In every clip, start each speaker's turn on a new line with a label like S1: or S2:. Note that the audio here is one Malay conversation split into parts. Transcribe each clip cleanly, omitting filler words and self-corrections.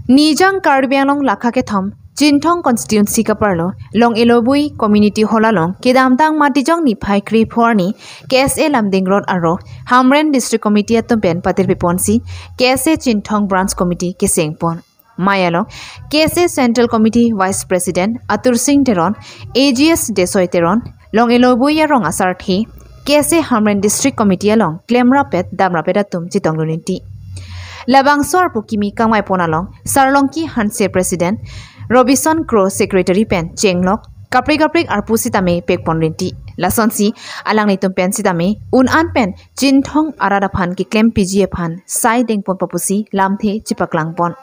S1: Nijang Karbi Anglong Laka ke thom Jinthong constituency ka parlo long elobui community holalong kedamtang matijong ni phai kri phorni KSA Lamding Road aro Hamren district committee atumpen patir piponsi KSA Jinthong branch committee ke sengpon Mayalo KSA Central Committee Vice President Atur Singh Teron AGS Desoi Teron long elobui rong asarthi KSA Hamren district committee along Klemra Pet Damra Pedatum Jitong Luniti Labangsor Pukimi Kamai Ponalong Sarlongki Hanse President Robinson Crow Secretary Pen Chenglok Kaprik Arpusitame Pekponrinti Lasonsi Alang Nitum Pen Sitame Un An Pen Jinthong Aradaphan Ki Klem PGF Han Sai Dengpon Papusi Lamthe Chipaklangpon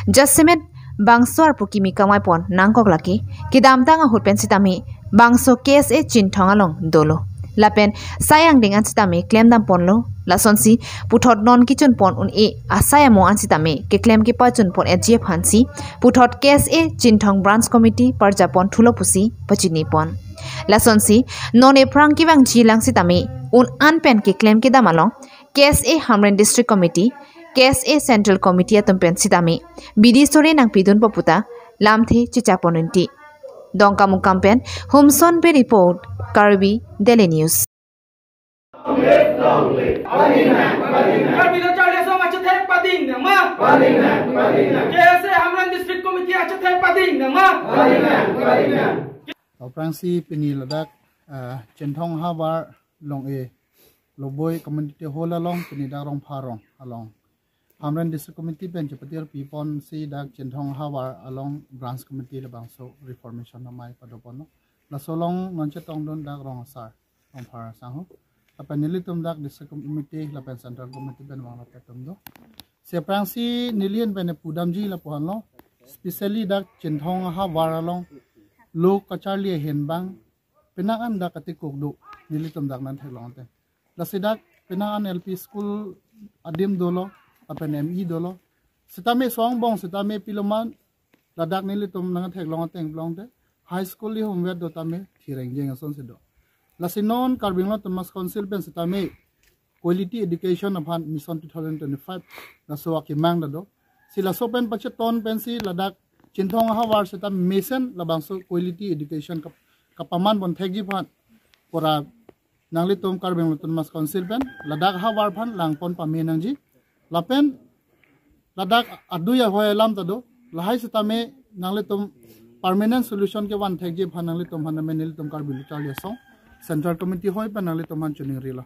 S1: Jasemet Bangsor Pukimi Kamai Pon Nangkok Laki Kidamtang Ahut Pen Sitame Bangso KSA Jinthong Along Dolo Lapen sayang dengan sitame klaim dam ponlo lasonsi puthot non kichun pon un e asaya mo an sitame ke klaim ke pachun pon AGF hansi puthot KSA Jinthong branch committee par japon thulo pusi pachini pon lasonsi non e prang ki bang jilang sitame un an pen ke klaim ke damalong KSA Hamren district committee KSA central committee atum pen sitame bidi sore nang pidun poputa lamthe chichaponunti Dongka Mukampen, Humson Pe Report, Karbi, Daily News.
S2: Prangsi piniladak Jinthong Hawar long e Loboy community hall along pinidarong parong along Hamren district committee bench patir pipon si dak Jinthong Hawar along branch committee labang so reformation namai padopono la solong nonchetong don dak rong sar ong par sangho apa nilitum dak district committee la pen central committee ben wang la petum do se prangsi nilien ben pudamji la pohon lo specially dak Jinthong Hawar along lo kacharli henbang penakan dak atikuk do nilitum dak nan thelong te la sidak penakan LP school adim dolo apa ME dolo setame songbong setame piloman ladak nilitum nang thek long teng long te high school li homeware do tame thireng jeng ason se do lasinon karbinglo tomas council pen setame quality education of mission 2025 la so akimang do sila so pen pacheton pen si ladak Jinthong Hawar setam mission labang so quality education kapaman bon thek ji phan pora nanglitum karbinglo tomas council pen ladak Hawar phan langpon pamenang ji Lapen ladak aduya hoy lam tado lahai setame nanglitum permanent solution ke wan thek je phananglitum hanamenilitum karbil chal yasong central committee hoy pananglitum han chuning rila